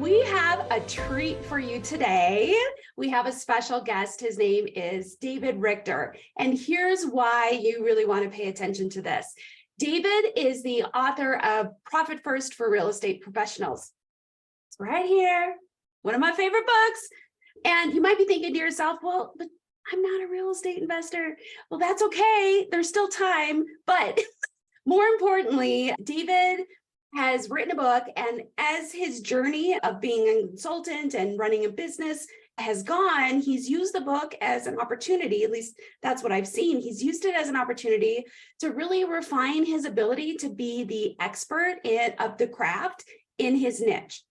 We have a treat for you today. We have a special guest. His name is David Richter. And here's why you really want to pay attention to this. David is the author of Profit First for Real Estate Professionals. It's right here, one of my favorite books. And you might be thinking to yourself, well, but I'm not a real estate investor. Well, that's okay. There's still time. But more importantly, David has written a book, and as his journey of being a consultant and running a business has gone, he's used the book as an opportunity, at least that's what I've seen. He's used it as an opportunity to really refine his ability to be the expert of the craft in his niche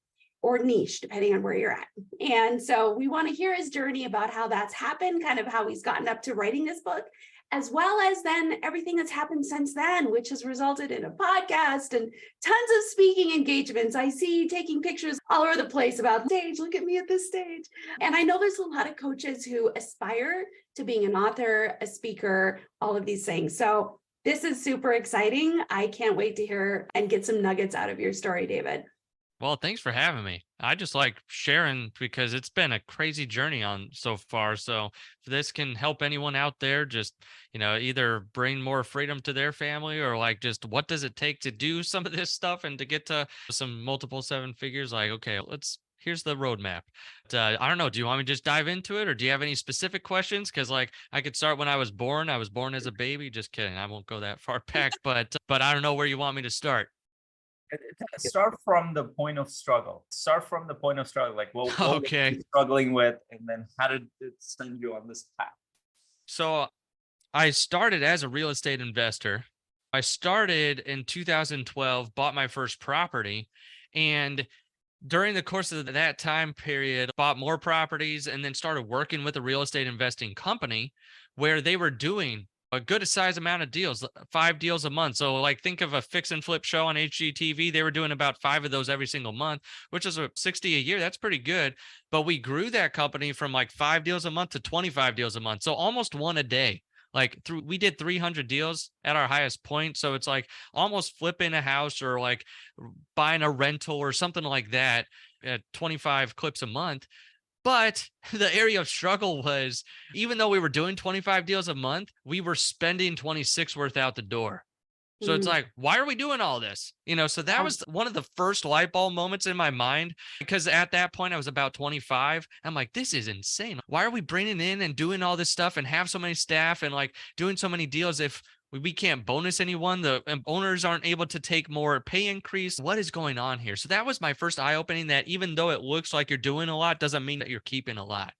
or niche, depending on where you're at. And so we want to hear his journey about how that's happened, kind of how he's gotten up to writing this book, as well as then everything that's happened since then, which has resulted in a podcast and tons of speaking engagements. I see you taking pictures all over the place about stage. Look at me at this stage. And I know there's a lot of coaches who aspire to being an author, a speaker, all of these things. So this is super exciting. I can't wait to hear and get some nuggets out of your story, David. Well, thanks for having me. I just like sharing because it's been a crazy journey on so far. So if this can help anyone out there, just, either bring more freedom to their family or like just what does it take to do some of this stuff and to get to some multiple seven figures, like, okay, here's the roadmap. I don't know. Do you want me to just dive into it or do you have any specific questions? Cause like I could start when I was born. I was born as a baby. Just kidding. I won't go that far back, but I don't know where you want me to start. Start from the point of struggle. Like what Okay. were you struggling with, and then how did it send you on this path? So I started as a real estate investor. I started in 2012, bought my first property, and during the course of that time period, bought more properties and then started working with a real estate investing company where they were doing a good size amount of deals, 5 deals a month. So like think of a fix and flip show on HGTV. They were doing about 5 of those every single month, which is a 60 a year. That's pretty good. But we grew that company from like 5 deals a month to 25 deals a month. So almost one a day. We did 300 deals at our highest point. So it's like almost flipping a house or like buying a rental or something like that at 25 clips a month. But the area of struggle was, even though we were doing 25 deals a month, we were spending 26 worth out the door. So it's like, why are we doing all this? So that was one of the first light bulb moments in my mind, because at that point I was about 25. I'm like, this is insane. Why are we bringing in and doing all this stuff and have so many staff and like doing so many deals if we can't bonus anyone? The owners aren't able to take more pay increase. What is going on here? So that was my first eye opening, that even though it looks like you're doing a lot, doesn't mean that you're keeping a lot.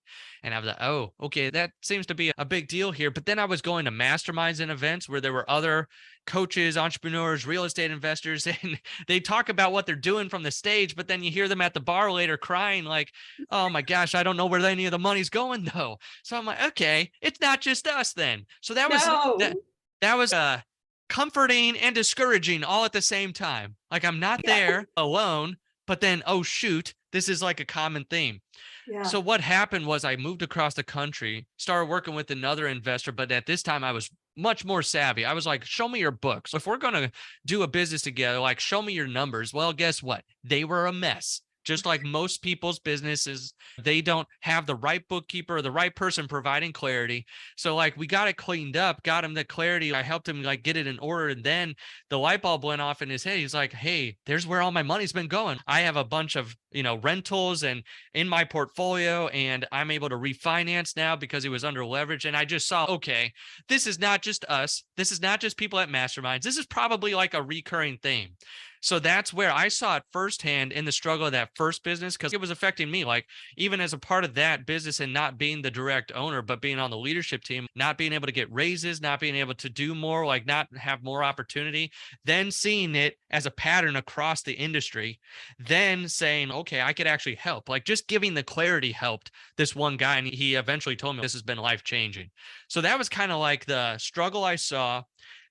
And I was like, oh, okay, that seems to be a big deal here. But then I was going to masterminds and events where there were other coaches, entrepreneurs, real estate investors, and they talk about what they're doing from the stage, but then you hear them at the bar later crying like, oh my gosh, I don't know where any of the money's going though. So I'm like, okay, it's not just us then. So that was comforting and discouraging all at the same time. Like I'm not there alone, but then, oh shoot, this is like a common theme. Yeah. So what happened was I moved across the country, started working with another investor, but at this time I was much more savvy. I was like, show me your books. If we're going to do a business together, like show me your numbers. Well, guess what? They were a mess. Just like most people's businesses, they don't have the right bookkeeper or the right person providing clarity. So like we got it cleaned up, got him the clarity. I helped him like get it in order. And then the light bulb went off in his head. He's like, hey, there's where all my money's been going. I have a bunch of, rentals and in my portfolio, and I'm able to refinance now because he was under leverage. And I just saw, okay, this is not just us. This is not just people at masterminds. This is probably like a recurring theme. So that's where I saw it firsthand in the struggle of that first business, because it was affecting me. Like even as a part of that business and not being the direct owner, but being on the leadership team, not being able to get raises, not being able to do more, like not have more opportunity, then seeing it as a pattern across the industry, then saying, okay, I could actually help. Like just giving the clarity helped this one guy. And he eventually told me this has been life-changing. So that was kind of like the struggle I saw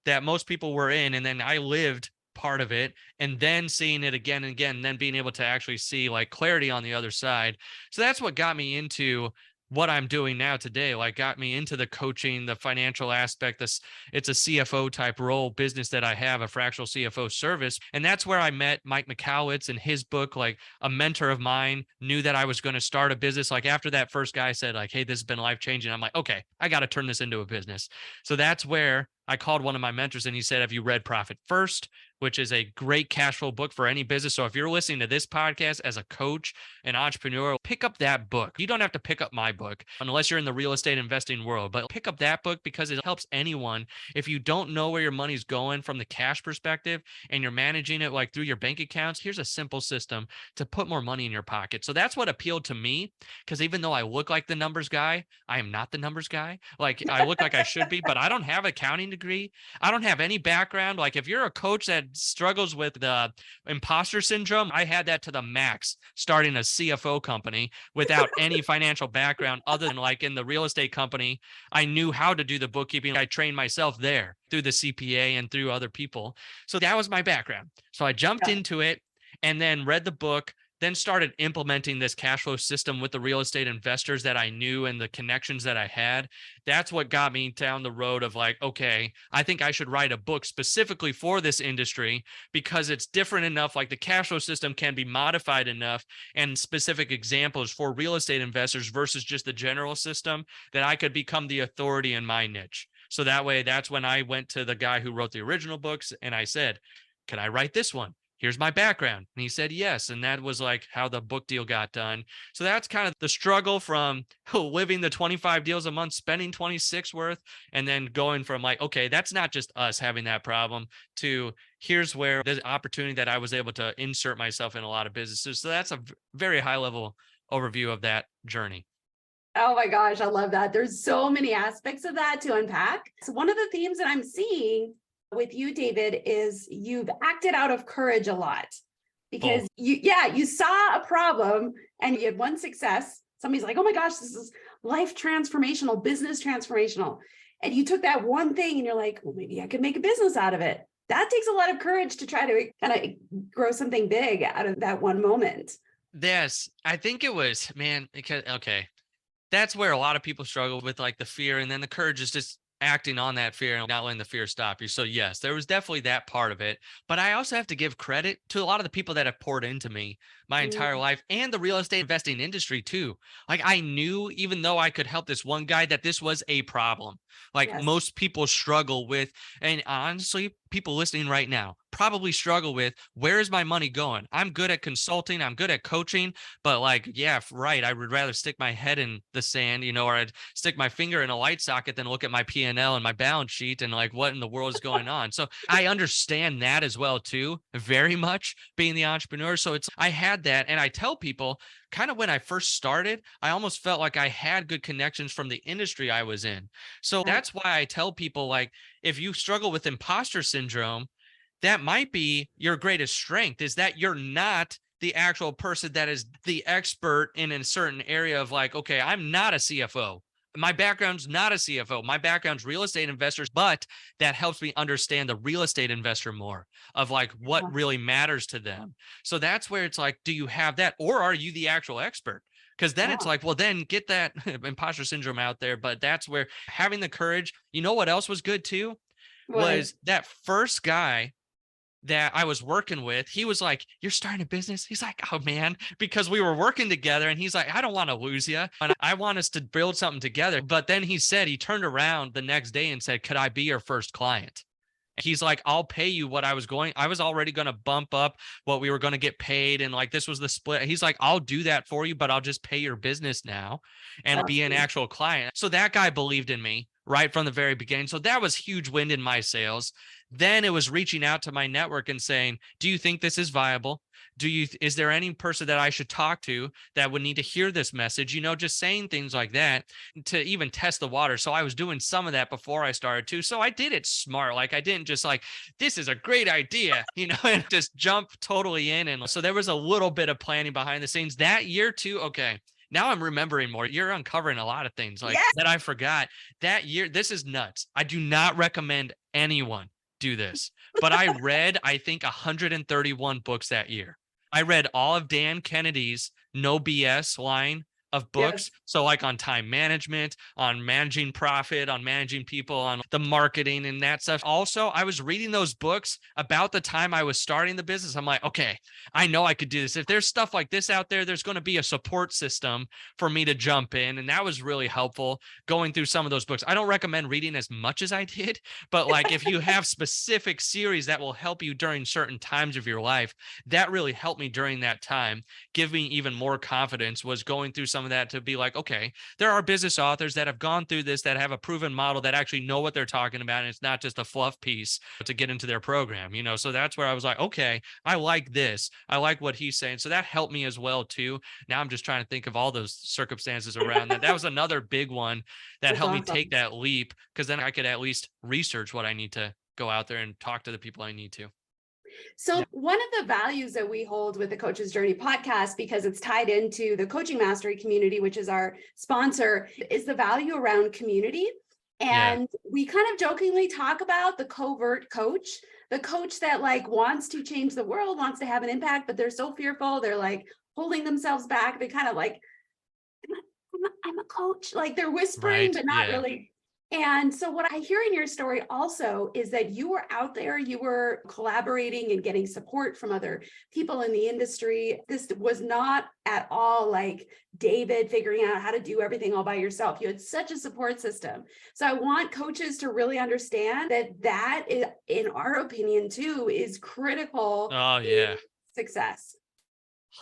that most people were in. And then I lived part of it, and then seeing it again and again, and then being able to actually see like clarity on the other side. So that's what got me into what I'm doing now today, like got me into the coaching, the financial aspect. It's a CFO type role business that I have, a fractional CFO service. And that's where I met Mike McCowitz and his book, like a mentor of mine knew that I was going to start a business. Like after that first guy said like, hey, this has been life changing. I'm like, okay, I got to turn this into a business. So that's where I called one of my mentors and he said, have you read Profit First, which is a great cash flow book for any business? So if you're listening to this podcast as a coach, an entrepreneur, pick up that book. You don't have to pick up my book unless you're in the real estate investing world, but pick up that book because it helps anyone. If you don't know where your money's going from the cash perspective and you're managing it like through your bank accounts, here's a simple system to put more money in your pocket. So that's what appealed to me, because even though I look like the numbers guy, I am not the numbers guy. Like I look like I should be, but I don't have an accounting degree. I don't have any background. Like if you're a coach that struggles with the imposter syndrome, I had that to the max starting a CFO company without any financial background other than like in the real estate company. I knew how to do the bookkeeping. I trained myself there through the CPA and through other people. So that was my background. So I jumped into it and then read the book, then started implementing this cash flow system with the real estate investors that I knew and the connections that I had. That's what got me down the road of like, okay, I think I should write a book specifically for this industry because it's different enough. Like the cash flow system can be modified enough and specific examples for real estate investors versus just the general system that I could become the authority in my niche. So that way, that's when I went to the guy who wrote the original books and I said, can I write this one? Here's my background. And he said, yes. And that was like how the book deal got done. So that's kind of the struggle from living the 25 deals a month, spending 26 worth, and then going from like, okay, that's not just us having that problem to here's where there's opportunity that I was able to insert myself in a lot of businesses. So that's a very high level overview of that journey. Oh my gosh, I love that. There's so many aspects of that to unpack. So one of the themes that I'm seeing with you, David, is you've acted out of courage a lot because you saw a problem and you had one success. Somebody's like, oh my gosh, this is life transformational, business transformational. And you took that one thing and you're like, well, maybe I could make a business out of it. That takes a lot of courage to try to kind of grow something big out of that one moment. Yes, I think it was, man, because, okay, that's where a lot of people struggle with like the fear, and then the courage is just acting on that fear and not letting the fear stop you. So yes, there was definitely that part of it, but I also have to give credit to a lot of the people that have poured into me my entire life and the real estate investing industry too. Like I knew, even though I could help this one guy, that this was a problem. Like most people struggle with, and honestly, people listening right now probably struggle with, where is my money going? I'm good at consulting, I'm good at coaching, but like, yeah, right, I would rather stick my head in the sand, or I'd stick my finger in a light socket than look at my P&L and my balance sheet and like, what in the world is going on? So I understand that as well too, very much being the entrepreneur. So I had that, and I tell people, kind of when I first started, I almost felt like I had good connections from the industry I was in. So that's why I tell people, like, if you struggle with imposter syndrome, that might be your greatest strength, is that you're not the actual person that is the expert in a certain area of like, okay, I'm not a CFO. My background's not a CFO. My background's real estate investors, but that helps me understand the real estate investor more of like what really matters to them. So that's where it's like, do you have that, or are you the actual expert? Because then it's like, well, then get that imposter syndrome out there. But that's where having the courage, what else was good too? Was that first guy that I was working with, he was like, you're starting a business? He's like, oh man, because we were working together, and he's like, I don't want to lose you, and I want us to build something together. But then he turned around the next day and said, could I be your first client? He's like, I'll pay you what I was already going to bump up what we were going to get paid. And like, this was the split. He's like, I'll do that for you, but I'll just pay your business now and be an actual client. So that guy believed in me right from the very beginning. So that was huge wind in my sails. Then it was reaching out to my network and saying, do you think this is viable? Is there any person that I should talk to that would need to hear this message? Just saying things like that to even test the water. So I was doing some of that before I started too. So I did it smart. Like I didn't just like, this is a great idea, and just jump totally in. And so there was a little bit of planning behind the scenes that year too. Okay. Now I'm remembering more. You're uncovering a lot of things like that I forgot that year. This is nuts. I do not recommend anyone do this, but I read, I think 131 books that year. I read all of Dan Kennedy's No BS line of books. So like on time management, on managing profit, on managing people, on the marketing and that stuff. Also, I was reading those books about the time I was starting the business. I'm like, okay, I know I could do this. If there's stuff like this out there, there's going to be a support system for me to jump in. And that was really helpful going through some of those books. I don't recommend reading as much as I did, but like if you have specific series that will help you during certain times of your life, that really helped me during that time. Give me even more confidence was going through some of that to be like, okay, there are business authors that have gone through this, that have a proven model, that actually know what they're talking about. And it's not just a fluff piece to get into their program, you know? So that's where I was like, okay, I like this. I like what he's saying. So that helped me as well too. Now I'm just trying to think of all those circumstances around that. That was another big one that That's helped me awesome. take that leap, because then I could at least research what I need to go out there and talk to the people I need to. So one of the values that we hold with the Coach's Journey podcast, because it's tied into the Coaching Mastery community, which is our sponsor, is the value around community. And we kind of jokingly talk about the covert coach, the coach that like wants to change the world, wants to have an impact, but they're so fearful. They're like holding themselves back. They kind of like, I'm a coach, like they're whispering, but not really. And so what I hear in your story also is that you were out there, you were collaborating and getting support from other people in the industry. This was not at all like David figuring out how to do everything all by yourself. You had such a support system. So I want coaches to really understand that that is, in our opinion too, is critical to success.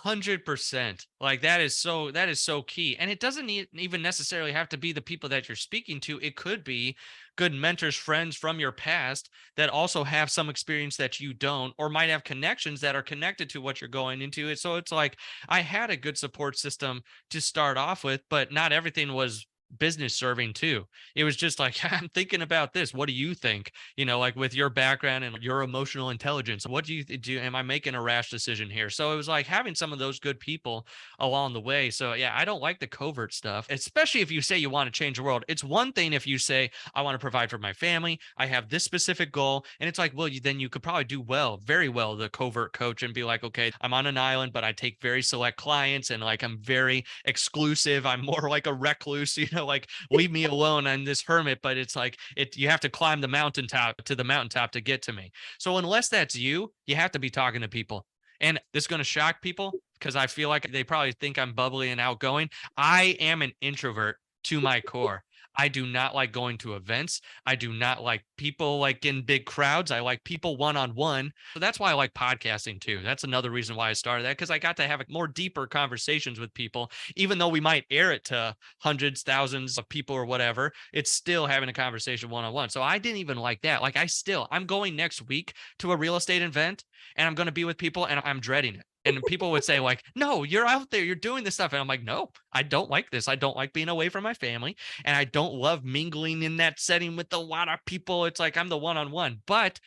100%. Like that is so key. And it doesn't even necessarily have to be the people that you're speaking to. It could be good mentors, friends from your past that also have some experience that you don't, or might have connections that are connected to what you're going into. So it's like, I had a good support system to start off with, but not everything was business serving too. It was just like, I'm thinking about this. What do you think? You know, like with your background and your emotional intelligence, what do you do? Am I making a rash decision here? So it was like having some of those good people along the way. So yeah, I don't like the covert stuff, especially if you say you want to change the world. It's one thing if you say, I want to provide for my family, I have this specific goal. And it's like, well, then you could probably do very well, the covert coach, and be like, okay, I'm on an island, but I take very select clients and like, I'm very exclusive. I'm more like a recluse, you know, like leave me alone. I'm this hermit, but it's like you have to climb the mountaintop to get to me. So unless that's you have to be talking to people. And this is going to shock people because I feel like they probably think I'm bubbly and outgoing. I am an introvert to my core. I do not like going to events. I do not like people like in big crowds. I like people one-on-one. So that's why I like podcasting too. That's another reason why I started that, because I got to have more deeper conversations with people. Even though we might air it to hundreds, thousands of people or whatever, it's still having a conversation one-on-one. So I didn't even like that. Like I'm going next week to a real estate event and I'm going to be with people and I'm dreading it. And people would say like, no, you're out there, you're doing this stuff. And I'm like, no, I don't like this. I don't like being away from my family. And I don't love mingling in that setting with a lot of people. It's like, I'm the one-on-one. But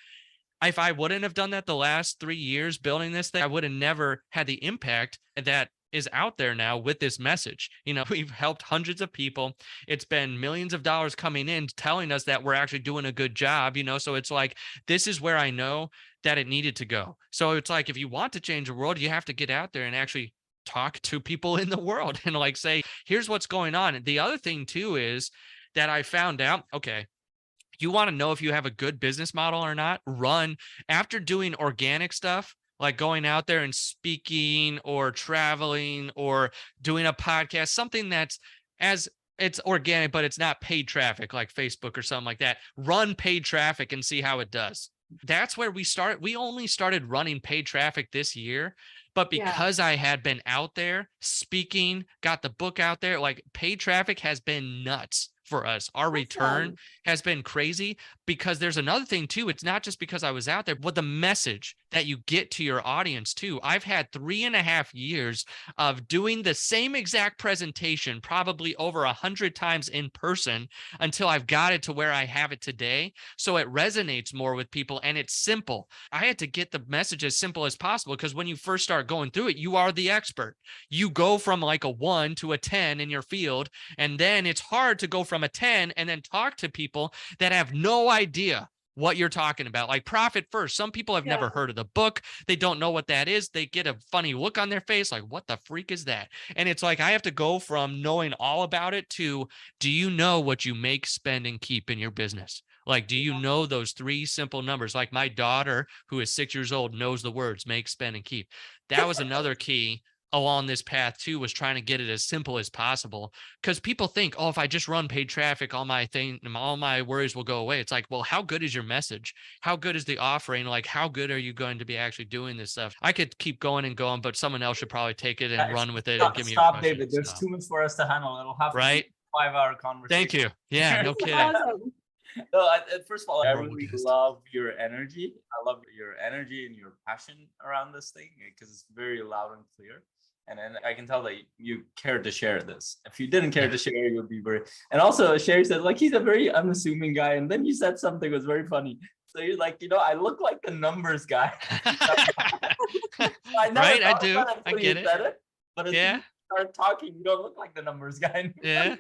if I wouldn't have done that the last 3 years building this thing, I would have never had the impact that is out there now with this message. You know, we've helped hundreds of people. It's been millions of dollars coming in telling us that we're actually doing a good job, you know? So it's like, this is where I know that it needed to go. So it's like, if you want to change the world, you have to get out there and actually talk to people in the world and like say, here's what's going on. And the other thing too is that I found out, okay, you want to know if you have a good business model or not, run after doing organic stuff, like going out there and speaking or traveling or doing a podcast, something that's it's organic, but it's not paid traffic like Facebook or something like that. Run paid traffic and see how it does. That's where we start. We only started running paid traffic this year, but because I had been out there speaking, got the book out there, like paid traffic has been nuts for us. Our return has been crazy, because there's another thing too. It's not just because I was out there, but the message that you get to your audience too. I've had 3.5 years of doing the same exact presentation, probably over 100 times in person, until I've got it to where I have it today. So it resonates more with people and it's simple. I had to get the message as simple as possible, because when you first start going through it, you are the expert. You go from like a 1 to a 10 in your field. And then it's hard to go from a 10 and then talk to people that have no idea what you're talking about, like profit first. Some people have never heard of the book. They don't know what that is. They get a funny look on their face, like, what the freak is that? And it's like, I have to go from knowing all about it to, do you know what you make, spend, and keep in your business? Like, do you know those 3 simple numbers? Like my daughter, who is 6 years old, knows the words make, spend, and keep. That was another key along this path too, was trying to get it as simple as possible, because people think, oh, if I just run paid traffic, all my worries will go away. It's like, well, how good is your message? How good is the offering? Like, how good are you going to be actually doing this stuff? I could keep going and going, but someone else should probably take it and run with it and give me a Stop, question. David. There's too much for us to handle. It'll have to Right? be a 5-hour conversation. Thank you. Yeah, no kidding. Awesome. No, first of all, I Horrible really guest. love your energy. I love your energy and your passion around this thing, because it's very loud and clear. And I can tell that you care to share this. If you didn't care to share, you would be very. And also, Sheri said, like, he's a very unassuming guy. And then you said something that was very funny. So you're like, I look like the numbers guy. Right, I do. I get it. But as you start talking, you don't look like the numbers guy anymore. Yeah.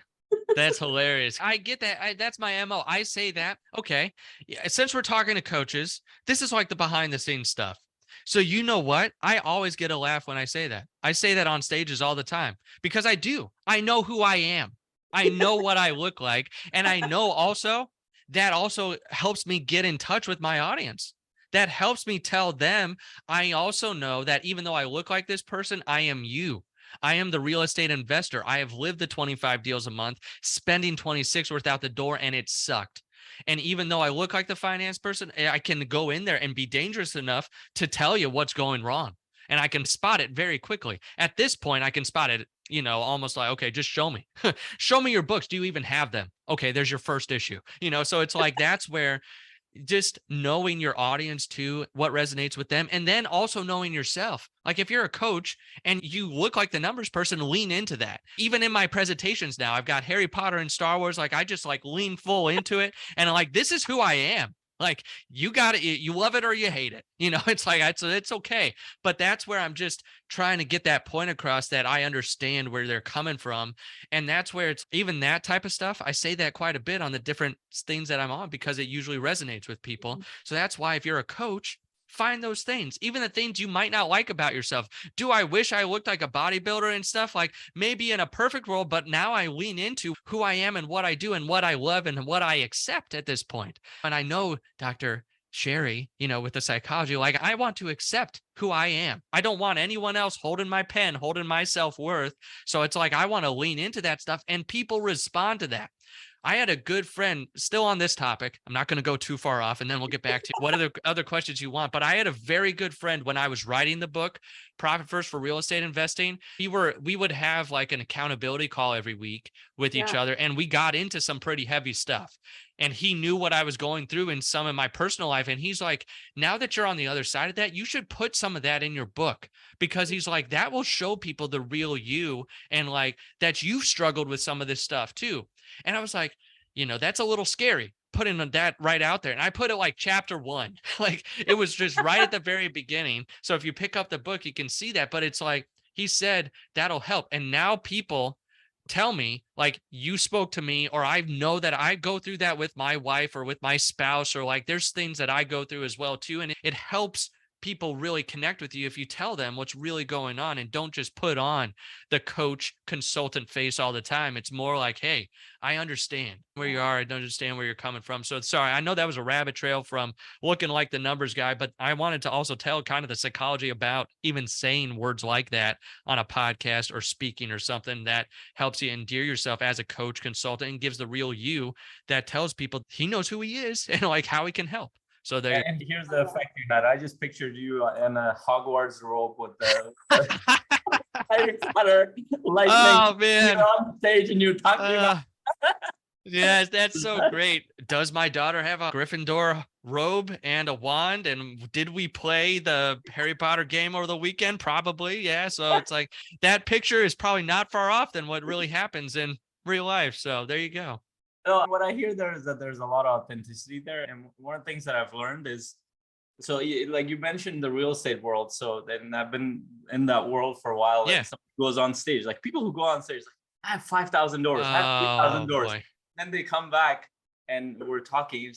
That's hilarious. I get that. That's my MO. I say that. Okay. Yeah, since we're talking to coaches, this is like the behind the scenes stuff. So you know what? I always get a laugh when I say that. I say that on stages all the time, because I do. I know who I am. I know what I look like. And I know also that also helps me get in touch with my audience. That helps me tell them, I also know that even though I look like this person, I am you. I am the real estate investor. I have lived the 25 deals a month, spending 26 worth out the door, and it sucked. And even though I look like the finance person, I can go in there and be dangerous enough to tell you what's going wrong. And I can spot it very quickly. At this point, I can spot it, almost like, okay, just show me. Show me your books. Do you even have them? Okay, there's your first issue. So it's like, that's where just knowing your audience too, what resonates with them, and then also knowing yourself. Like, if you're a coach and you look like the numbers person, lean into that. Even in my presentations now, I've got Harry Potter and Star Wars. Like, I just like lean full into it, and like, this is who I am. Like, you got it. You love it or you hate it. It's like, it's okay. But that's where I'm just trying to get that point across, that I understand where they're coming from. And that's where it's even that type of stuff. I say that quite a bit on the different things that I'm on, because it usually resonates with people. So that's why if you're a coach, find those things, even the things you might not like about yourself. Do I wish I looked like a bodybuilder and stuff? Like, maybe in a perfect world, but now I lean into who I am and what I do and what I love and what I accept at this point. And I know Dr. Sheri, with the psychology, like, I want to accept who I am. I don't want anyone else holding my pen, holding my self-worth. So it's like, I want to lean into that stuff, and people respond to that. I had a good friend, still on this topic. I'm not going to go too far off, and then we'll get back to what other questions you want. But I had a very good friend when I was writing the book, Profit First for Real Estate Investing. We would have like an accountability call every week with each other, and we got into some pretty heavy stuff. And he knew what I was going through in some of my personal life. And he's like, now that you're on the other side of that, you should put some of that in your book, because he's like, that will show people the real you, and like that you've struggled with some of this stuff too. And I was like, that's a little scary, putting that right out there. And I put it like chapter 1, like it was just right at the very beginning. So if you pick up the book, you can see that. But it's like, he said, that'll help. And now people tell me, like, you spoke to me, or I know that I go through that with my wife or with my spouse, or like there's things that I go through as well too. And it helps people really connect with you if you tell them what's really going on, and don't just put on the coach consultant face all the time. It's more like, hey, I understand where you are. I understand where you're coming from. So sorry, I know that was a rabbit trail from looking like the numbers guy, but I wanted to also tell kind of the psychology about even saying words like that on a podcast or speaking or something that helps you endear yourself as a coach consultant, and gives the real you that tells people he knows who he is and like how he can help. So there. And here's the effect you had. I just pictured you in a Hogwarts robe with the Harry Potter lightning. Oh man! You're on stage and you're talking about. Yes, that's so great. Does my daughter have a Gryffindor robe and a wand? And did we play the Harry Potter game over the weekend? Probably, yeah. So it's like, that picture is probably not far off than what really happens in real life. So there you go. So what I hear there is that there's a lot of authenticity there. And one of the things that I've learned is, so like you mentioned the real estate world. So then I've been in that world for a while. Yeah. Like, someone goes on stage, like people who go on stage, like, I have 5,000 doors, I have 3,000 doors. Boy. Then they come back and we're talking,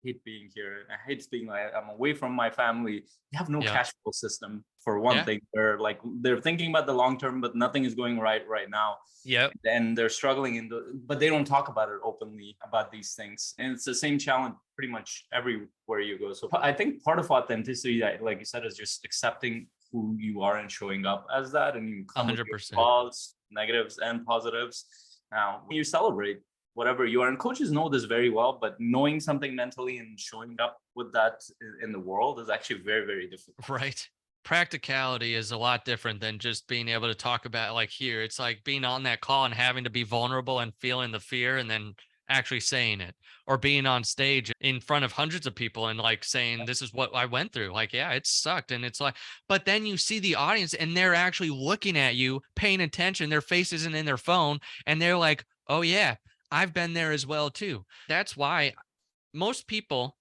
hate being here. I hate being like, I'm away from my family. They have no Yeah. cash flow system for one Yeah. thing. They're thinking about the long term, but nothing is going right now. Yep. And they're struggling but they don't talk about it openly about these things. And it's the same challenge pretty much everywhere you go. So I think part of authenticity, like you said, is just accepting who you are and showing up as that. And you come with your 100%. flaws, negatives and positives. Now, when you celebrate whatever you are, and coaches know this very well, but knowing something mentally and showing up with that in the world is actually very, very difficult. Right. Practicality is a lot different than just being able to talk about, like, here. It's like being on that call and having to be vulnerable and feeling the fear and then actually saying it, or being on stage in front of hundreds of people and like saying, this is what I went through. Like, yeah, it sucked. And it's like, but then you see the audience and they're actually looking at you, paying attention. Their face isn't in their phone. And they're like, oh yeah, I've been there as well too. That's why most people,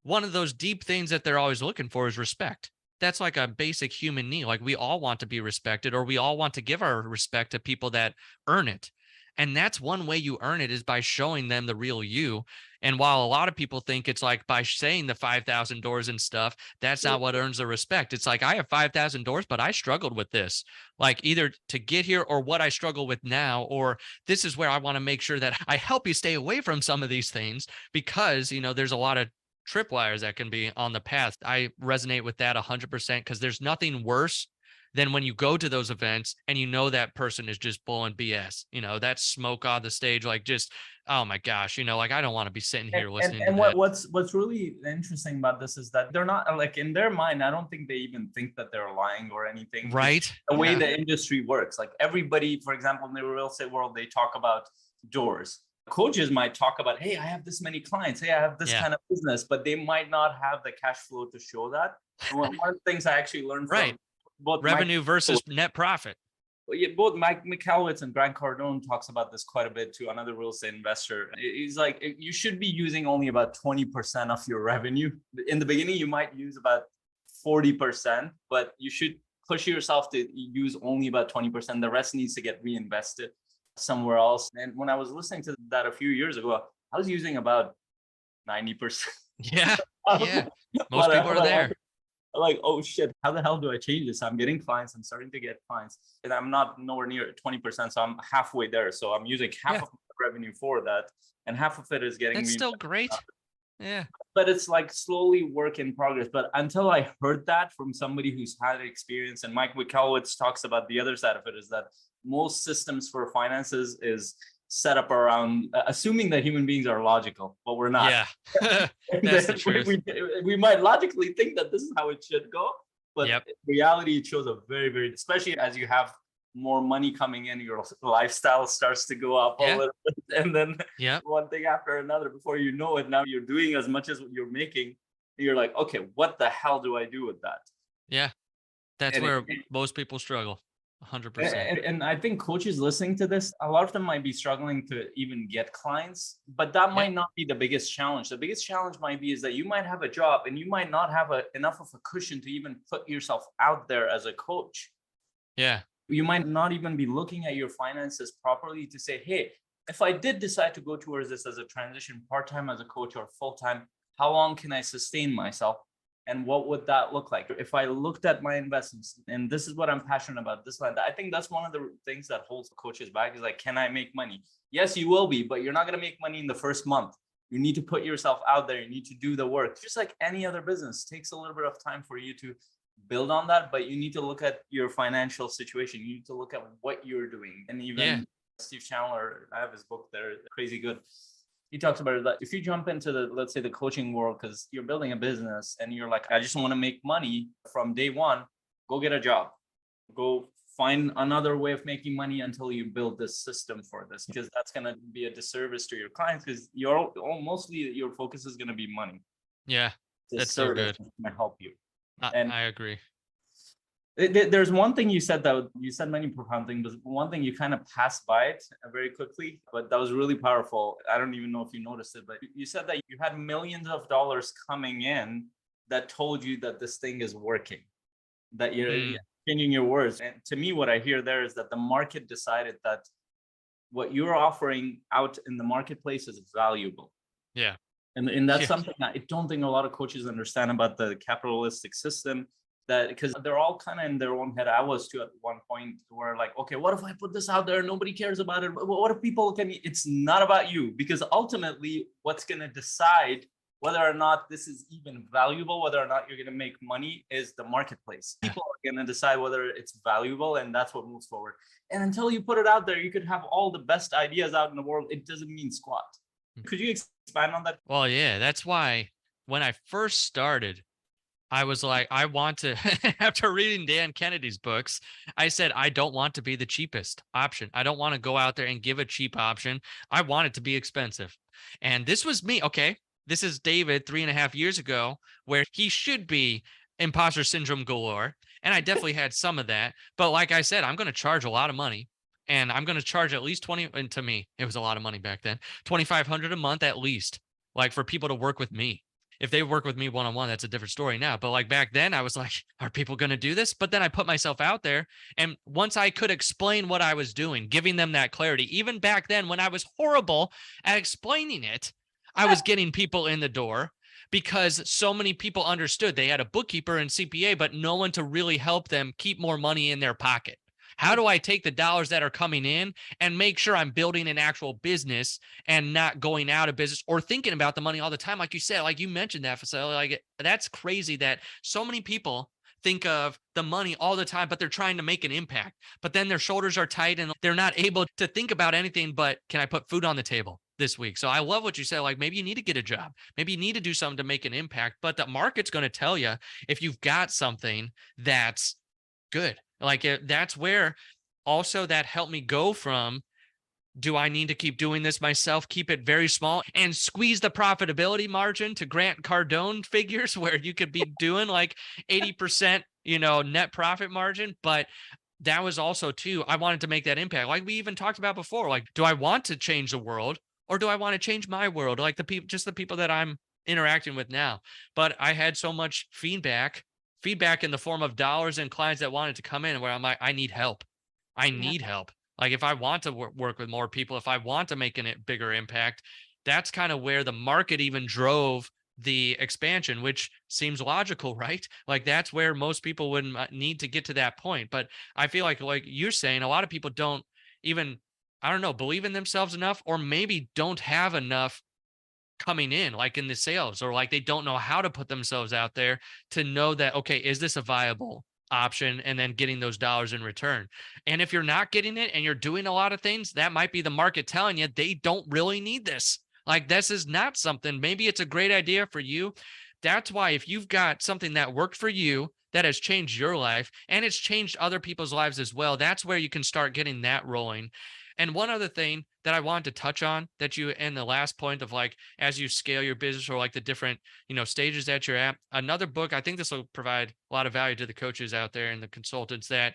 one of those deep things that they're always looking for is respect. That's like a basic human need. Like, we all want to be respected, or we all want to give our respect to people that earn it. And that's one way you earn it, is by showing them the real you. And while a lot of people think it's like by saying the 5,000 doors and stuff, that's not what earns the respect. It's like, I have 5,000 doors, but I struggled with this, like either to get here or what I struggle with now, or this is where I want to make sure that I help you stay away from some of these things, because, there's a lot of tripwires that can be on the path. I resonate with that 100%, because there's nothing worse than when you go to those events and that person is just blowing BS, that smoke on the stage, like, just, oh my gosh, like, I don't want to be sitting here listening to that. What's really interesting about this is that they're not, like, in their mind, I don't think they even think that they're lying or anything. Right. The way the industry works, like everybody, for example, in the real estate world, they talk about doors. Coaches might talk about, hey, I have this many clients. Hey, I have this kind of business, but they might not have the cash flow to show that. One of the things I actually learned from both revenue versus net profit. Both Mike Michalowicz and Grant Cardone talks about this quite a bit too. Another real estate investor. He's like, you should be using only about 20% of your revenue. In the beginning, you might use about 40%, but you should push yourself to use only about 20%. The rest needs to get reinvested somewhere else. And when I was listening to that a few years ago, I was using about 90%. Yeah. Yeah. Most people are there. Like, oh shit, how the hell do I change this? I'm getting clients. I'm starting to get clients. And I'm not nowhere near 20%. So I'm halfway there. So I'm using half of my revenue for that. And half of it is getting That's still great. Yeah. But it's like slowly work in progress. But until I heard that from somebody who's had experience, and Mike Michalowicz talks about the other side of it, is that most systems for finances is set up around assuming that human beings are logical, but we're not. Yeah. That's the truth. We might logically think that this is how it should go, but in reality, it shows a very, very, especially as you have more money coming in, your lifestyle starts to go up a little bit, and then one thing after another, before you know it, now you're doing as much as you're making. You're like, okay, what the hell do I do with that? Yeah, that's where most people struggle. 100%. And I think coaches listening to this, a lot of them might be struggling to even get clients, but that might not be the biggest challenge. The biggest challenge might be is that you might have a job and you might not have enough of a cushion to even put yourself out there as a coach. Yeah. You might not even be looking at your finances properly to say, hey, if I did decide to go towards this as a transition, part-time as a coach or full-time, how long can I sustain myself? And what would that look like? If I looked at my investments and this is what I'm passionate about, this one, I think that's one of the things that holds coaches back is like, can I make money? Yes, you will be, but you're not going to make money in the first month. You need to put yourself out there. You need to do the work. Just like any other business, it takes a little bit of time for you to build on that, but you need to look at your financial situation. You need to look at what you're doing. And even Steve Chandler, I have his book there, Crazy Good. He talks about it, that if you jump into let's say the coaching world, because you're building a business and you're like, I just want to make money from day one, go get a job, go find another way of making money until you build this system for this, because that's going to be a disservice to your clients, because mostly your focus is going to be money. Yeah, that's so good. Going to help you. I agree. There's one thing you said that you said many profound things, but one thing you kind of passed by it very quickly, but that was really powerful. I don't even know if you noticed it, but you said that you had millions of dollars coming in that told you that this thing is working, that you're changing your words. And to me, what I hear there is that the market decided that what you're offering out in the marketplace is valuable. Yeah. And that's Yeah. something that I don't think a lot of coaches understand about the capitalistic system, that because they're all kind of in their own head. I was too at one point where like, okay, what if I put this out there? Nobody cares about it. What if people can, it's not about you, because ultimately what's going to decide whether or not this is even valuable, whether or not you're going to make money, is the marketplace. People are going to decide whether it's valuable, and that's what moves forward. And until you put it out there, you could have all the best ideas out in the world. It doesn't mean squat. Could you expand on that? Well, yeah, that's why when I first started, I was like, I want to, after reading Dan Kennedy's books, I said, I don't want to be the cheapest option. I don't want to go out there and give a cheap option. I want it to be expensive. And this was me. Okay. This is David 3.5 years ago, where he should be imposter syndrome galore. And I definitely had some of that. But like I said, I'm going to charge a lot of money. And I'm going to charge at least 20. And to me, it was a lot of money back then, 2,500 a month at least, like for people to work with me. If they work with me one-on-one, that's a different story now. But like back then I was like, are people going to do this? But then I put myself out there. And once I could explain what I was doing, giving them that clarity, even back then when I was horrible at explaining it, I was getting people in the door because so many people understood. They had a bookkeeper and CPA, but no one to really help them keep more money in their pocket. How do I take the dollars that are coming in and make sure I'm building an actual business and not going out of business or thinking about the money all the time? Like you said, like you mentioned that, Faisal, like that's crazy that so many people think of the money all the time, but they're trying to make an impact, but then their shoulders are tight and they're not able to think about anything but, can I put food on the table this week? So I love what you said. Like maybe you need to get a job. Maybe you need to do something to make an impact, but the market's going to tell you if you've got something that's good. Like that's where also that helped me go from, do I need to keep doing this myself, keep it very small and squeeze the profitability margin to Grant Cardone figures where you could be doing like 80%, net profit margin. But that was also too, I wanted to make that impact. Like we even talked about before, like, do I want to change the world or do I want to change my world? Like just the people that I'm interacting with now. But I had so much feedback in the form of dollars and clients that wanted to come in where I'm like, I need help. I need help. Like if I want to work with more people, if I want to make a bigger impact, that's kind of where the market even drove the expansion, which seems logical, right? Like that's where most people would need to get to that point. But I feel like you're saying, a lot of people don't even, I don't know, believe in themselves enough, or maybe don't have enough coming in, like in the sales, or like they don't know how to put themselves out there to know that, okay, is this a viable option, and then getting those dollars in return. And if you're not getting it and you're doing a lot of things, that might be the market telling you they don't really need this. Like this is not something, maybe it's a great idea for you. That's why if you've got something that worked for you, that has changed your life and it's changed other people's lives as well, that's where you can start getting that rolling. And one other thing that I wanted to touch on that you, in the last point of like, as you scale your business or like the different, stages that you're at, another book, I think this will provide a lot of value to the coaches out there and the consultants, that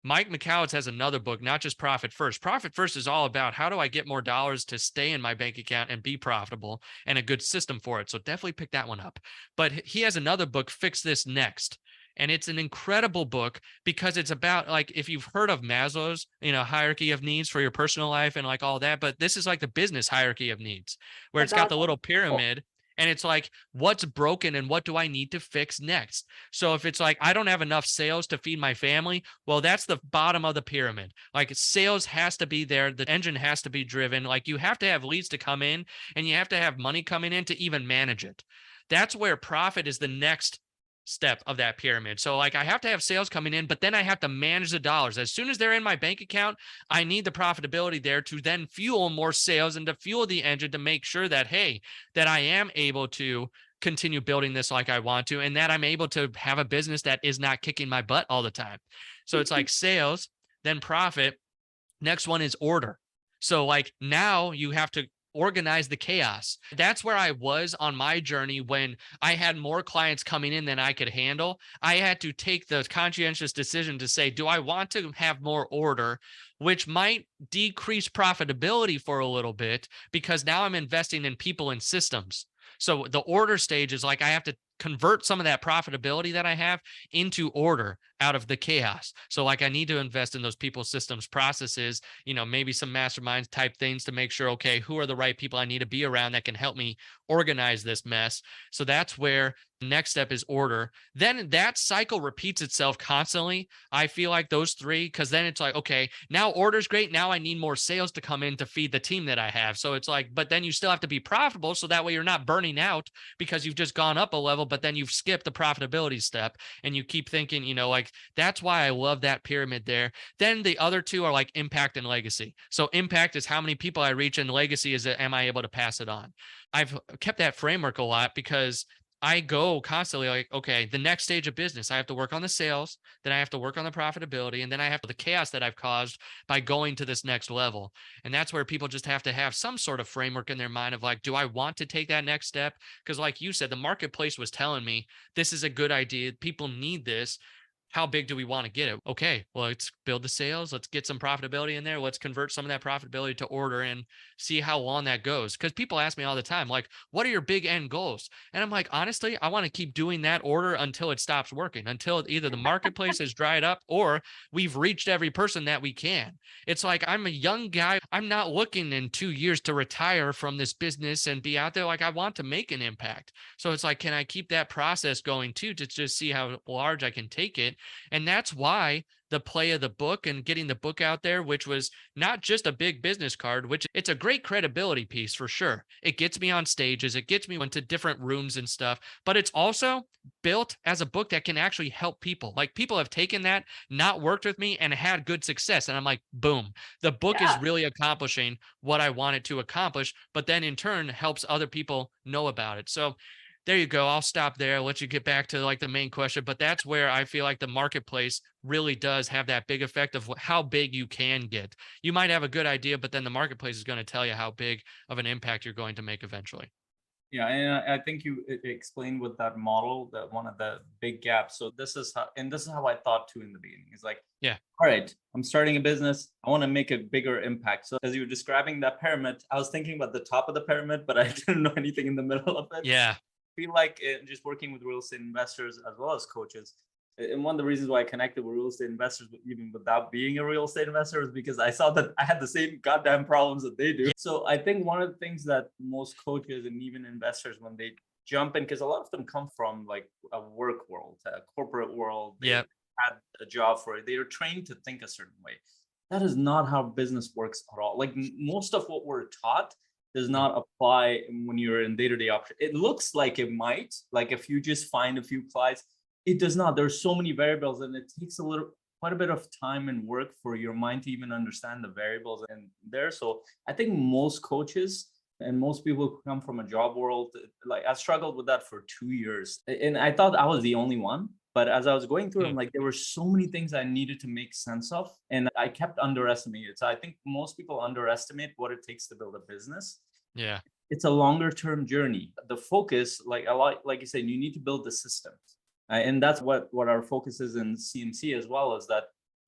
Mike McCallowitz has another book, not just Profit First. Profit First is all about how do I get more dollars to stay in my bank account and be profitable, and a good system for it. So definitely pick that one up. But he has another book, Fix This Next. And it's an incredible book because it's about, like, if you've heard of Maslow's, hierarchy of needs for your personal life and like all that, but this is like the business hierarchy of needs, where it's got the little pyramid. And it's like, what's broken and what do I need to fix next? So if it's like, I don't have enough sales to feed my family, well, that's the bottom of the pyramid. Like sales has to be there. The engine has to be driven. Like you have to have leads to come in and you have to have money coming in to even manage it. That's where profit is the next step of that pyramid. So like I have to have sales coming in, but then I have to manage the dollars. As soon as they're in my bank account, I need the profitability there to then fuel more sales and to fuel the engine to make sure that, hey, that I am able to continue building this like I want to, and that I'm able to have a business that is not kicking my butt all the time. So it's like sales, then profit. Next one is order. So like now you have to organize the chaos. That's where I was on my journey when I had more clients coming in than I could handle. I had to take the conscientious decision to say, do I want to have more order, which might decrease profitability for a little bit because now I'm investing in people and systems. So the order stage is like, I have to convert some of that profitability that I have into order out of the chaos. So like I need to invest in those people, systems, processes, maybe some masterminds type things to make sure, okay, who are the right people I need to be around that can help me organize this mess. So that's where the next step is order. Then that cycle repeats itself constantly. I feel like those three, because then it's like, okay, now order's great. Now I need more sales to come in to feed the team that I have. So it's like, but then you still have to be profitable. So that way you're not burning out because you've just gone up a level, but then you've skipped the profitability step and you keep thinking, like that's why I love that pyramid there. Then the other two are like impact and legacy. So impact is how many people I reach, and legacy is, am I able to pass it on? I've kept that framework a lot because I go constantly like, okay, the next stage of business, I have to work on the sales, then I have to work on the profitability, and then I have the chaos that I've caused by going to this next level. And that's where people just have to have some sort of framework in their mind of like, do I want to take that next step? Because like you said, the marketplace was telling me this is a good idea. People need this. How big do we want to get it? Okay, well, let's build the sales. Let's get some profitability in there. Let's convert some of that profitability to order and see how long that goes. Because people ask me all the time, like, what are your big end goals? And I'm like, honestly, I want to keep doing that order until it stops working, until either the marketplace is dried up or we've reached every person that we can. It's like, I'm a young guy. I'm not looking in 2 years to retire from this business and be out there. Like, I want to make an impact. So it's like, can I keep that process going too, to just see how large I can take it? And that's why the play of the book and getting the book out there, which was not just a big business card, which it's a great credibility piece for sure. It gets me on stages, it gets me into different rooms and stuff, but it's also built as a book that can actually help people. Like people have taken that, not worked with me, and had good success. And I'm like, boom, the book is really accomplishing what I wanted to accomplish, but then in turn helps other people know about it. So there you go. I'll stop there. I'll let you get back to like the main question, but that's where I feel like the marketplace really does have that big effect of how big you can get. You might have a good idea, but then the marketplace is going to tell you how big of an impact you're going to make eventually. Yeah, and I think you explained with that model that one of the big gaps. So this is how I thought too in the beginning. It's like, yeah, all right, I'm starting a business. I want to make a bigger impact. So as you were describing that pyramid, I was thinking about the top of the pyramid, but I didn't know anything in the middle of it. Yeah. Feel like just working with real estate investors as well as coaches. And one of the reasons why I connected with real estate investors, even without being a real estate investor, is because I saw that I had the same goddamn problems that they do. So I think one of the things that most coaches and even investors, when they jump in, because a lot of them come from like a work world, a corporate world, they had a job for it. They are trained to think a certain way. That is not how business works at all. Like most of what we're taught does not apply when you're in day-to-day operation. It looks like it might, like if you just find a few clients, it does not. There's so many variables, and it takes quite a bit of time and work for your mind to even understand the variables in there. So I think most coaches and most people who come from a job world, like I struggled with that for 2 years, and I thought I was the only one. But as I was going through, I'm like, there were so many things I needed to make sense of, and I kept underestimating it. So I think most people underestimate what it takes to build a business. Yeah, it's a longer term journey. The focus, like you said, you need to build the systems, and that's what our focus is in CMC as well. Is that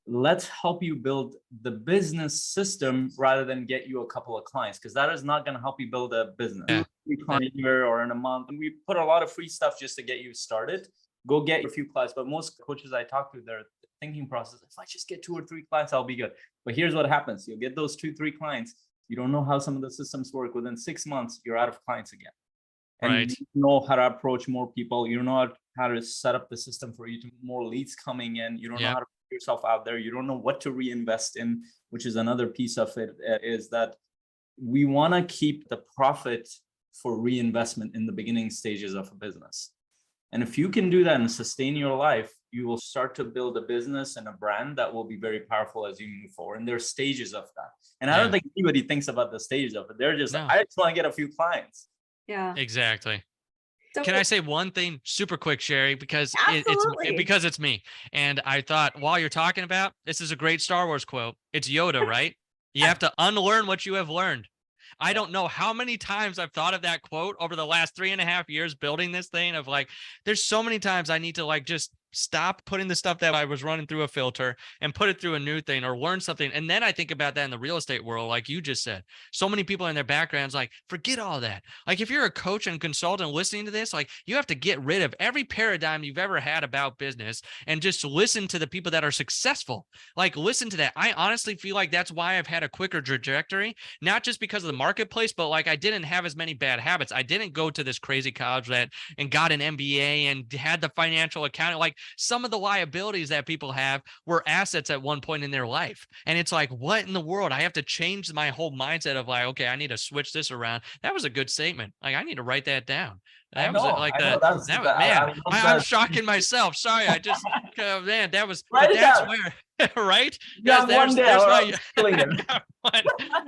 let's help you build the business system rather than get you a couple of clients, because that is not going to help you build a business. Yeah. A year or in a month, and we put a lot of free stuff just to get you started. Go get a few clients. But most coaches I talk to, their thinking process, if I just get 2 or 3 clients, I'll be good. But here's what happens. You'll get those 2-3 clients. You don't know how some of the systems work. Within 6 months, you're out of clients again. And you know how to approach more people. You know how to set up the system for you to more leads coming in. You don't know how to put yourself out there. You don't know what to reinvest in, which is another piece of it, is that we want to keep the profit for reinvestment in the beginning stages of a business. And if you can do that and sustain your life, you will start to build a business and a brand that will be very powerful as you move forward. And there's stages of that. And I don't think anybody thinks about the stages of it. They're just, I just want to get a few clients. Yeah, exactly. So, can I say one thing super quick, Sheri, because it's me. And I thought while you're talking about, this is a great Star Wars quote. It's Yoda, right? You have to unlearn what you have learned. I don't know how many times I've thought of that quote over the last 3.5 years building this thing of like, there's so many times I need to like just stop putting the stuff that I was running through a filter and put it through a new thing or learn something. And then I think about that in the real estate world, like you just said, so many people in their backgrounds, like, forget all that. Like if you're a coach and consultant listening to this, like you have to get rid of every paradigm you've ever had about business and just listen to the people that are successful. Like listen to that. I honestly feel like that's why I've had a quicker trajectory, not just because of the marketplace, but like I didn't have as many bad habits. I didn't go to this crazy college that and got an MBA and had the financial accounting. Like some of the liabilities that people have were assets at one point in their life. And it's like, what in the world? I have to change my whole mindset of like, okay, I need to switch this around. That was a good statement. Like I need to write that down. That was like I know. man, love I'm that. shocking myself. Sorry. I just, man, that was, Write but it that's down. where, right? Yeah, one day there's I'm my, killing it.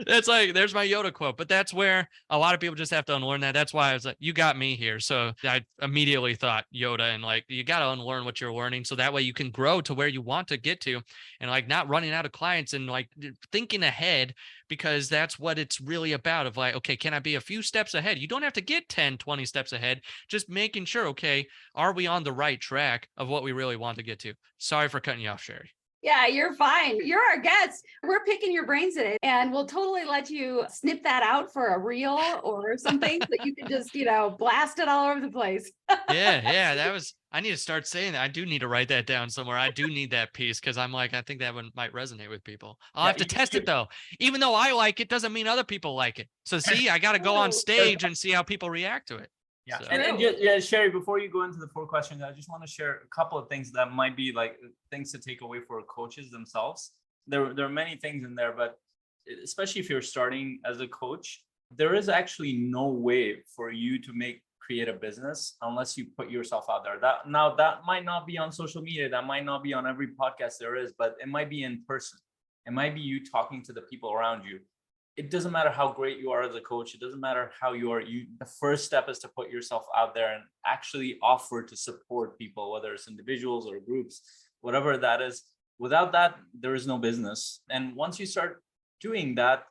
that's like, there's my Yoda quote, but that's where a lot of people just have to unlearn that. That's why I was like, you got me here. So I immediately thought Yoda and like, you got to unlearn what you're learning. So that way you can grow to where you want to get to and like not running out of clients and like thinking ahead, because that's what it's really about of like, okay, can I be a few steps ahead? You don't have to get 10, 20 steps ahead, just making sure, okay, are we on the right track of what we really want to get to? Sorry for cutting you off, Sheri. Yeah, you're fine. You're our guest. We're picking your brains today, and we'll totally let you snip that out for a reel or something that you can just, blast it all over the place. Yeah. That was, I need to start saying that. I do need to write that down somewhere. I do need that piece because I'm like, I think that one might resonate with people. I'll have to test it though. Even though I like it, doesn't mean other people like it. So see, I got to go on stage and see how people react to it. Yeah, So. and Sheri, before you go into the 4 questions, I just want to share a couple of things that might be like things to take away for coaches themselves. There are many things in there, but especially if you're starting as a coach, there is actually no way for you to create a business unless you put yourself out there. That might not be on social media, that might not be on every podcast there is, but it might be in person. It might be you talking to the people around you. It doesn't matter how great you are as a coach. It doesn't matter how you are. The first step is to put yourself out there and actually offer to support people, whether it's individuals or groups, whatever that is. Without that, there is no business. And once you start doing that,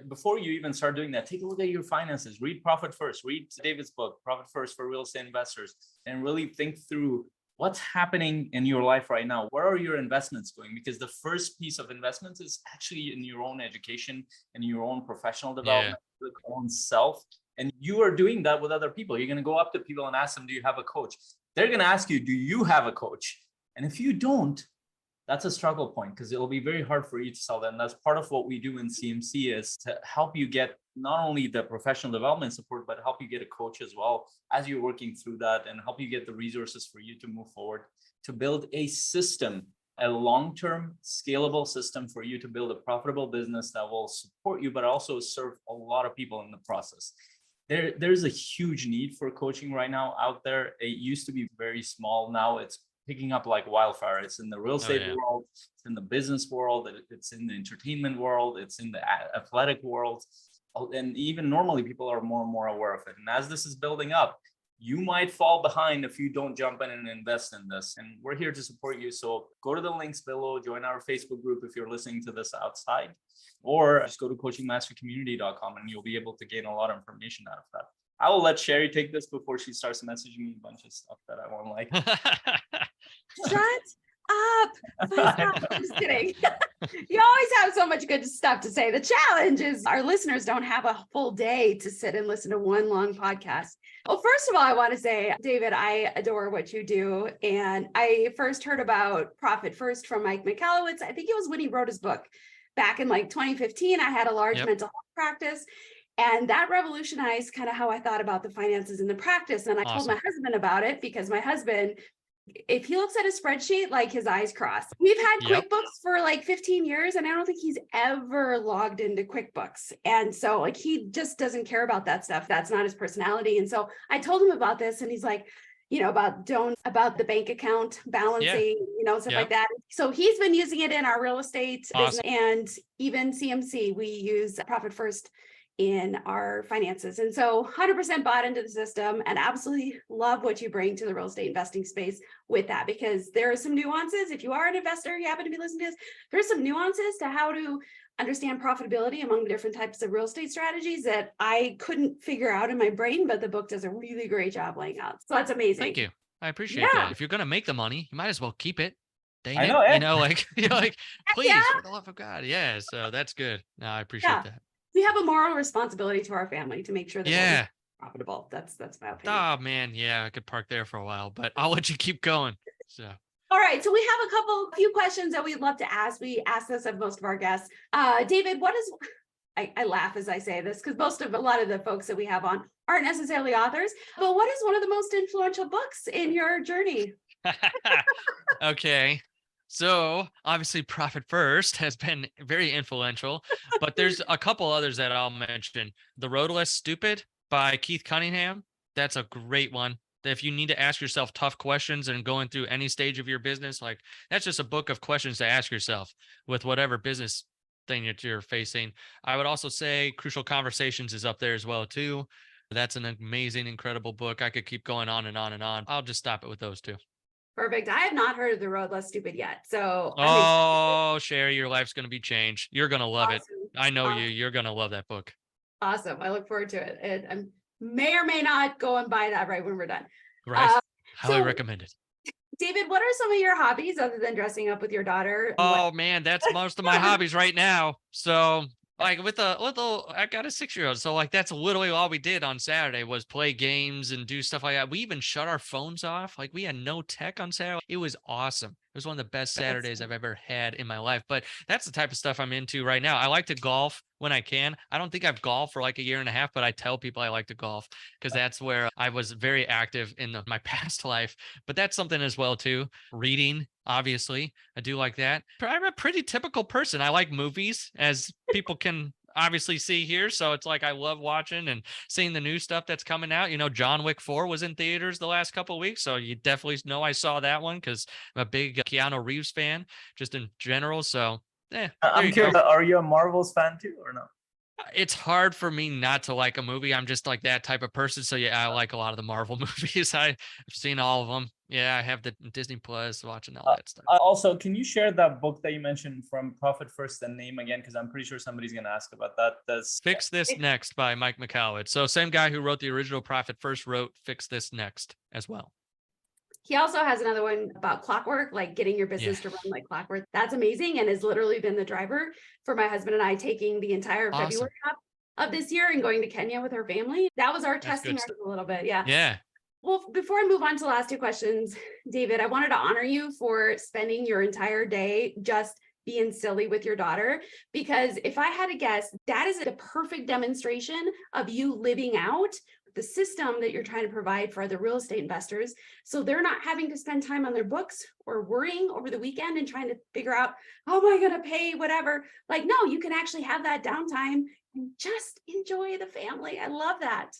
before you even start doing that, take a look at your finances. Read Profit First. Read David's book, Profit First for Real Estate Investors, and really think through what's happening in your life right now. Where are your investments going? Because the first piece of investments is actually in your own education and your own professional development, your own self. And you are doing that with other people. You're going to go up to people and ask them, do you have a coach? They're going to ask you, do you have a coach? And if you don't, that's a struggle point because it'll be very hard for you to sell that. And that's part of what we do in CMC is to help you get not only the professional development support, but help you get a coach as well as you're working through that and help you get the resources for you to move forward, to build a system, a long-term scalable system for you to build a profitable business that will support you, but also serve a lot of people in the process. There's a huge need for coaching right now out there. It used to be very small. Now it's picking up like wildfire. It's in the real estate world, it's in the business world, it's in the entertainment world, it's in the athletic world. And even normally people are more and more aware of it. And as this is building up, you might fall behind if you don't jump in and invest in this. And we're here to support you. So go to the links below, join our Facebook group if you're listening to this outside, or just go to coachingmastercommunity.com and you'll be able to gain a lot of information out of that. I will let Sheri take this before she starts messaging me a bunch of stuff that I won't like. Shut up. Faisal. I'm just kidding. You always have so much good stuff to say. The challenge is our listeners don't have a full day to sit and listen to one long podcast. Well, first of all, I want to say, David, I adore what you do. And I first heard about Profit First from Mike Michalowicz. I think it was when he wrote his book back in like 2015. I had a large mental health practice. And that revolutionized kind of how I thought about the finances in the practice. And I told my husband about it because my husband, if he looks at a spreadsheet, like his eyes cross. We've had QuickBooks for like 15 years, and I don't think he's ever logged into QuickBooks. And so like, he just doesn't care about that stuff. That's not his personality. And so I told him about this and he's like, about the bank account balancing, stuff like that. So he's been using it in our real estate business and even CMC, we use Profit First in our finances. And so 100% bought into the system and absolutely love what you bring to the real estate investing space with that, because there are some nuances. If you are an investor, you happen to be listening to this, there's some nuances to how to understand profitability among the different types of real estate strategies that I couldn't figure out in my brain, but the book does a really great job laying out. So that's amazing. Thank you. I appreciate Yeah. that. If you're going to make the money, you might as well keep it. Dang I it. know, eh? Like, you're like, please, Yeah. for the love of God. Yeah. So that's good. No, I appreciate Yeah. that. We have a moral responsibility to our family to make sure that we're Yeah. profitable. That's my opinion. Oh, man. Yeah. I could park there for a while, but I'll let you keep going. So. All right, so we have a few questions that we'd love to ask. We ask this of most of our guests. David, what is, I laugh as I say this because a lot of the folks that we have on aren't necessarily authors, but what is one of the most influential books in your journey? Okay. So obviously Profit First has been very influential, but there's a couple others that I'll mention. The Road Less Stupid by Keith Cunningham. That's a great one. If you need to ask yourself tough questions and going through any stage of your business, like that's just a book of questions to ask yourself with whatever business thing that you're facing. I would also say Crucial Conversations is up there as well too. That's an amazing, incredible book. I could keep going on and on and on. I'll just stop it with those two. Perfect. I have not heard of The Road Less Stupid yet, so I'm excited. Oh, Sheri, your life's going to be changed. You're going to love it. Awesome. I know Awesome. you. You're going to love that book. Awesome. I look forward to it. And I may or may not go and buy that right when we're done. Right. Highly so- recommend it. David, what are some of your hobbies other than dressing up with your daughter? Oh man, that's most of my hobbies right now. So like with a little, I got a 6-year-old. So like that's literally all we did on Saturday was play games and do stuff like that. We even shut our phones off. Like we had no tech on Saturday. It was awesome. It was one of the best Saturdays I've ever had in my life. But that's the type of stuff I'm into right now. I like to golf when I can. I don't think I've golfed for like a year and a half, but I tell people I like to golf because that's where I was very active in my past life. But that's something as well too. Reading, obviously, I do like that. I'm a pretty typical person. I like movies, as people can obviously see here. So it's like I love watching and seeing the new stuff that's coming out. You know, John Wick 4 was in theaters the last couple of weeks. So you definitely know I saw that one because I'm a big Keanu Reeves fan just in general. So I'm curious, are you a Marvels fan too or no? It's hard for me not to like a movie. I'm just like that type of person. So yeah, I like a lot of the Marvel movies. I've seen all of them. Yeah, I have the Disney Plus, watching all that stuff. Also, can you share that book that you mentioned from Profit First and name again? Because I'm pretty sure somebody's going to ask about that. That's Fix This Next by Mike McCowell. So same guy who wrote the original Profit First wrote Fix This Next as well. He also has another one about clockwork, like getting your business to run like clockwork. That's amazing and has literally been the driver for my husband and I taking the entire February of this year and going to Kenya with our family. That was our testing a little bit. Yeah. Yeah. Well, before I move on to the last two questions, David, I wanted to honor you for spending your entire day just being silly with your daughter, because if I had to guess, that is a perfect demonstration of you living out the system that you're trying to provide for other real estate investors. So they're not having to spend time on their books or worrying over the weekend and trying to figure out, how am I going to pay whatever? Like, no, you can actually have that downtime and just enjoy the family. I love that.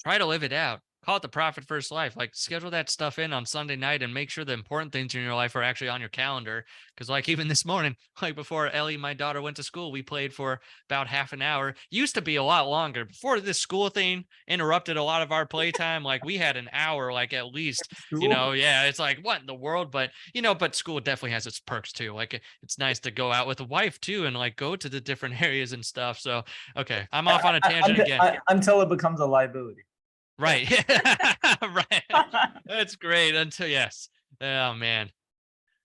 Try to live it out. Call it the Profit First life. Like schedule that stuff in on Sunday night and make sure the important things in your life are actually on your calendar. Because like even this morning, like before Ellie, my daughter, went to school, we played for about half an hour. Used to be a lot longer. Before this school thing interrupted a lot of our playtime, like we had an hour, like at least, you know, yeah, it's like what in the world? But, you know, but school definitely has its perks too. Like it's nice to go out with a wife too and like go to the different areas and stuff. So, okay, I'm off on a tangent again. Until it becomes a liability. Right. Right. That's great. Until yes. Oh man.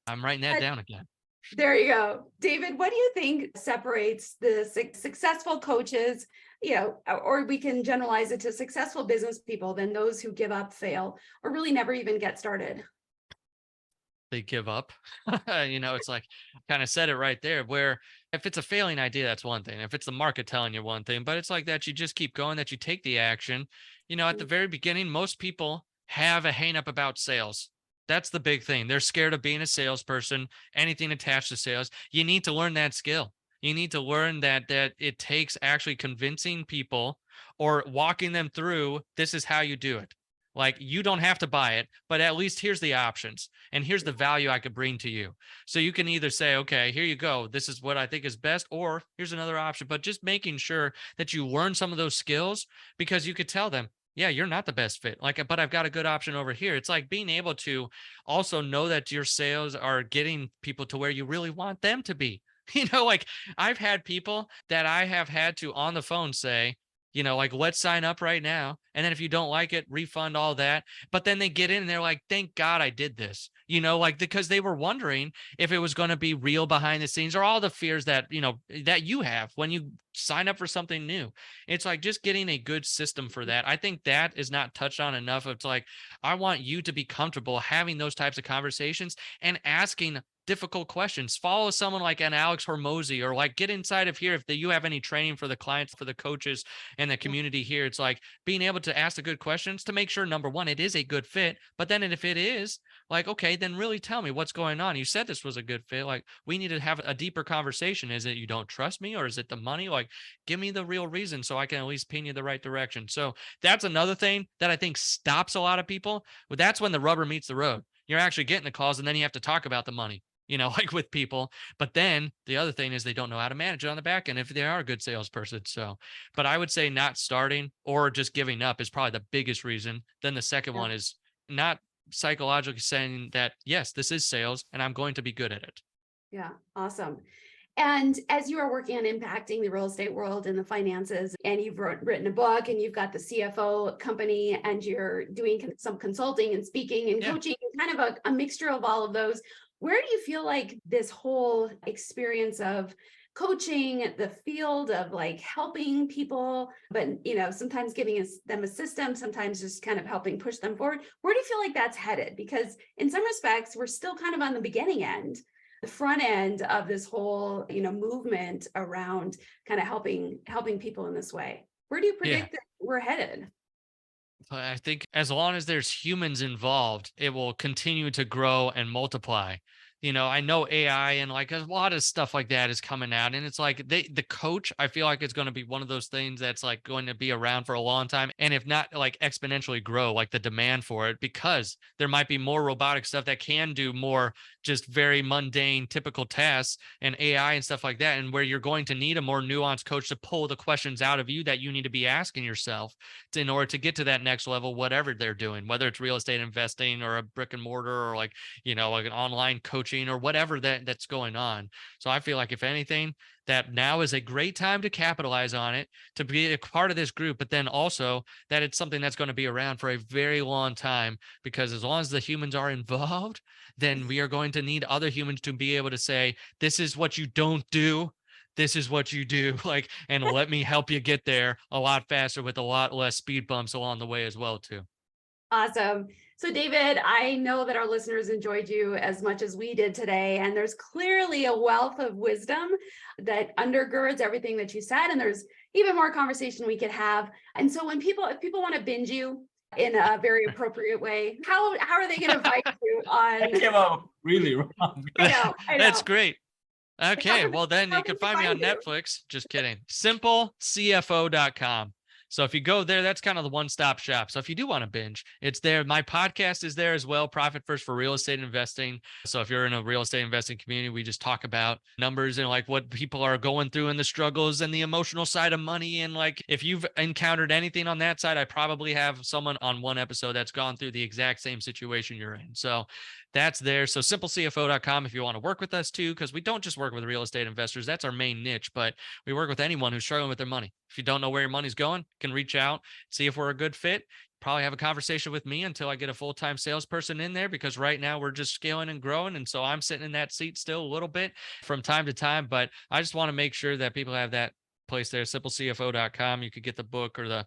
I'm writing that down again. There you go. David, what do you think separates the successful coaches, you know, or we can generalize it to successful business people than those who give up, fail, or really never even get started? They give up. You know, it's like kind of said it right there, where if it's a failing idea, that's one thing. If it's the market telling you one thing, but it's like that you just keep going, that you take the action. You know, at the very beginning, most people have a hang up about sales. That's the big thing. They're scared of being a salesperson, anything attached to sales. You need to learn that skill. You need to learn that it takes actually convincing people or walking them through, this is how you do it. Like you don't have to buy it, but at least here's the options and here's the value I could bring to you. So you can either say, okay, here you go. This is what I think is best, or here's another option, but just making sure that you learn some of those skills, because you could tell them, yeah, you're not the best fit. Like, but I've got a good option over here. It's like being able to also know that your sales are getting people to where you really want them to be. You know, like I've had people that I have had to on the phone say, like let's sign up right now. And then if you don't like it, refund all that. But then they get in and they're like, thank God I did this, like because they were wondering if it was going to be real behind the scenes or all the fears that, that you have when you sign up for something new. It's like just getting a good system for that. I think that is not touched on enough. It's like, I want you to be comfortable having those types of conversations and asking difficult questions. Follow someone like an Alex Hormozy, or like get inside of here if you have any training for the clients, for the coaches and the community here. It's like being able to ask the good questions to make sure, number one, it is a good fit. But then if it is, like, okay, then really tell me what's going on. You said this was a good fit. Like, we need to have a deeper conversation. Is it you don't trust me, or is it the money? Like, give me the real reason so I can at least pin you the right direction. So that's another thing that I think stops a lot of people. But that's when the rubber meets the road. You're actually getting the calls, and then you have to talk about the money, like with people. But then the other thing is they don't know how to manage it on the back end if they are a good salesperson. So, but I would say not starting or just giving up is probably the biggest reason. Then the second one is not psychologically saying that, yes, this is sales and I'm going to be good at it. Yeah, awesome. And as you are working on impacting the real estate world and the finances, and you've written a book and you've got the CFO company and you're doing some consulting and speaking and coaching, kind of a mixture of all of those, where do you feel like this whole experience of coaching, the field of like helping people, but sometimes giving them a system, sometimes just kind of helping push them forward, where do you feel like that's headed? Because in some respects, we're still kind of on the beginning end, the front end of this whole, movement around kind of helping people in this way. Where do you predict that we're headed? I think as long as there's humans involved, it will continue to grow and multiply. I know AI and like a lot of stuff like that is coming out, and it's like the coach, I feel like it's going to be one of those things that's like going to be around for a long time. And if not like exponentially grow, like the demand for it, because there might be more robotic stuff that can do more just very mundane, typical tasks and AI and stuff like that. And where you're going to need a more nuanced coach to pull the questions out of you that you need to be asking yourself in order to get to that next level, whatever they're doing, whether it's real estate investing or a brick and mortar or like, like an online coaching or whatever that's going on. So I feel like if anything, that now is a great time to capitalize on it, to be a part of this group, but then also that it's something that's going to be around for a very long time, because as long as the humans are involved, then we are going to need other humans to be able to say, this is what you don't do. This is what you do, like, and let me help you get there a lot faster with a lot less speed bumps along the way as well, too. Awesome. So David, I know that our listeners enjoyed you as much as we did today, and there's clearly a wealth of wisdom that undergirds everything that you said, and there's even more conversation we could have. And so if people want to binge you in a very appropriate way, how are they going to find you on? I came out really wrong. I know. That's great. Okay, well then you can find me on Netflix. Just kidding. simplecfo.com. So if you go there, that's kind of the one-stop shop. So if you do want to binge, it's there. My podcast is there as well, Profit First for Real Estate Investing. So if you're in a real estate investing community, we just talk about numbers and like what people are going through and the struggles and the emotional side of money. And like if you've encountered anything on that side, I probably have someone on one episode that's gone through the exact same situation you're in. So that's there. So simplecfo.com if you want to work with us too, because we don't just work with real estate investors. That's our main niche, but we work with anyone who's struggling with their money. If you don't know where your money's going, you can reach out, see if we're a good fit. Probably have a conversation with me until I get a full-time salesperson in there, because right now we're just scaling and growing. And so I'm sitting in that seat still a little bit from time to time, but I just want to make sure that people have that place there, simplecfo.com. You could get the book or the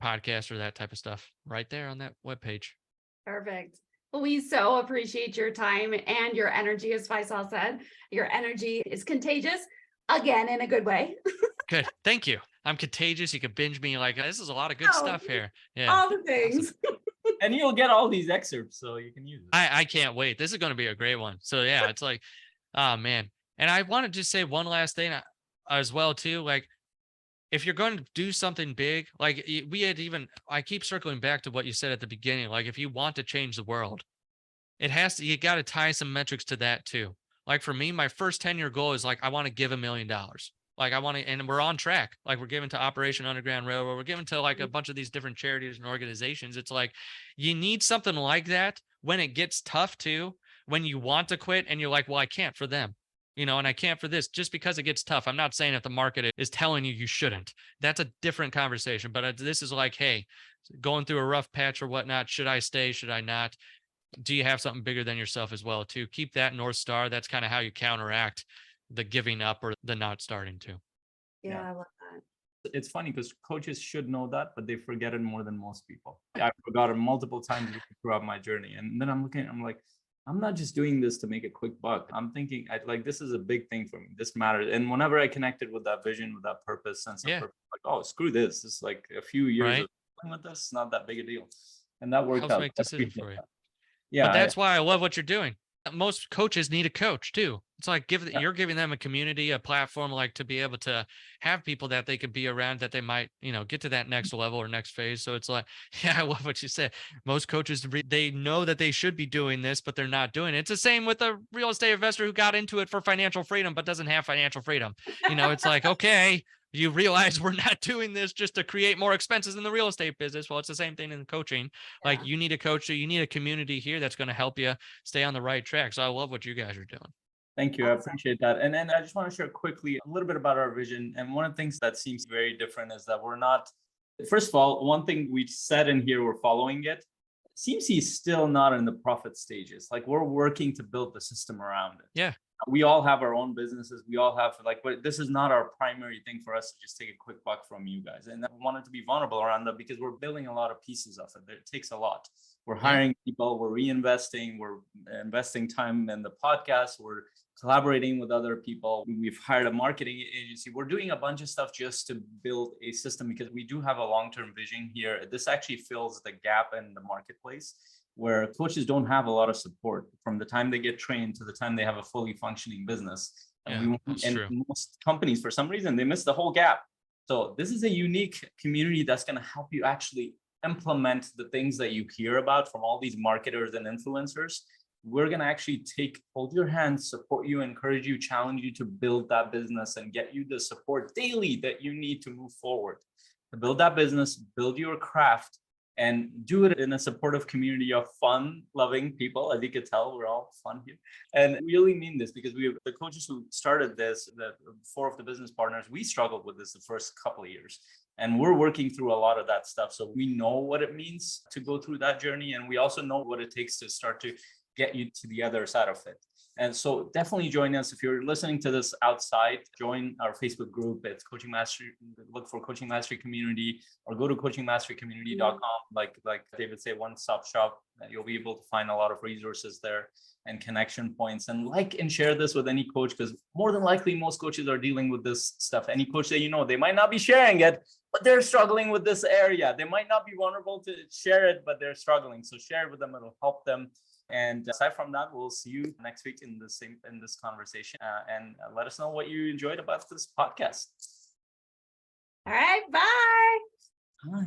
podcast or that type of stuff right there on that webpage. Perfect. Well, we so appreciate your time and your energy. As Faisal said, your energy is contagious, again, in a good way. Good. Thank you. I'm contagious. You can binge me. Like, this is a lot of good stuff here. Yeah. All the things. Awesome. And you'll get all these excerpts so you can use it. I can't wait. This is going to be a great one. So yeah, it's like, oh man. And I want to just say one last thing as well too. Like, if you're going to do something big, like I keep circling back to what you said at the beginning. Like, if you want to change the world, you got to tie some metrics to that too. Like for me, my first 10-year goal is like, I want to give $1 million. Like and we're on track. Like we're giving to Operation Underground Railroad. We're giving to like a bunch of these different charities and organizations. It's like, you need something like that when it gets tough too, when you want to quit and you're like, well, I can't for them. and I can't for this just because it gets tough. I'm not saying if the market is telling you shouldn't. That's a different conversation. But this is like, hey, going through a rough patch or whatnot. Should I stay? Should I not? Do you have something bigger than yourself as well too? Keep that North Star. That's kind of how you counteract the giving up or the not starting to. Yeah, I love that. It's funny because coaches should know that, but they forget it more than most people. I forgot it multiple times throughout my journey. And then I'm like, I'm not just doing this to make a quick buck. I'm thinking this is a big thing for me. This matters. And whenever I connected with that vision, with that purpose, sense of purpose, like, oh, screw this. It's like a few years of playing with this, not that big a deal. And that worked Helps out. make decisions for you. Yeah. But that's why I love what you're doing. Most coaches need a coach too. It's like you're giving them a community, a platform, like to be able to have people that they could be around that they might, get to that next level or next phase. So it's like, yeah, I love what you said. Most coaches, they know that they should be doing this, but they're not doing it. It's the same with a real estate investor who got into it for financial freedom, but doesn't have financial freedom. It's like, okay, you realize we're not doing this just to create more expenses in the real estate business. Well, it's the same thing in coaching. Yeah. Like you need a coach, so you need a community here that's going to help you stay on the right track. So I love what you guys are doing. Thank you. I appreciate that. And then I just want to share quickly a little bit about our vision. And one of the things that seems very different is that we're not, first of all, one thing we said in here, we're following it. CMC is still not in the profit stages. Like we're working to build the system around it. Yeah. We all have our own businesses. We all have but this is not our primary thing for us to just take a quick buck from you guys. And I wanted to be vulnerable around that because we're building a lot of pieces of it. It takes a lot. We're hiring people, we're reinvesting, we're investing time in the podcast, we're collaborating with other people. We've hired a marketing agency. We're doing a bunch of stuff just to build a system because we do have a long-term vision here. This actually fills the gap in the marketplace where coaches don't have a lot of support from the time they get trained to the time they have a fully functioning business. And most companies, for some reason, they miss the whole gap. So this is a unique community that's going to help you actually implement the things that you hear about from all these marketers and influencers. We're going to actually hold your hand, support you, encourage you, challenge you to build that business and get you the support daily that you need to move forward, to build that business, build your craft, and do it in a supportive community of fun, loving people. As you could tell, we're all fun here. And we really mean this because the coaches who started this, the 4 of the business partners, we struggled with this the first couple of years. And we're working through a lot of that stuff. So we know what it means to go through that journey. And we also know what it takes to start to get you to the other side of it. And so definitely join us. If you're listening to this outside, join our Facebook group. It's Coaching Mastery. Look for Coaching Mastery Community or go to coachingmasterycommunity.com. Like David said, one-stop shop. You'll be able to find a lot of resources there and connection points. And and share this with any coach because more than likely, most coaches are dealing with this stuff. Any coach that they might not be sharing it, but they're struggling with this area. They might not be vulnerable to share it, but they're struggling. So share it with them. It'll help them. And aside from that, we'll see you next week in this conversation. And let us know what you enjoyed about this podcast. All right. Bye. Bye.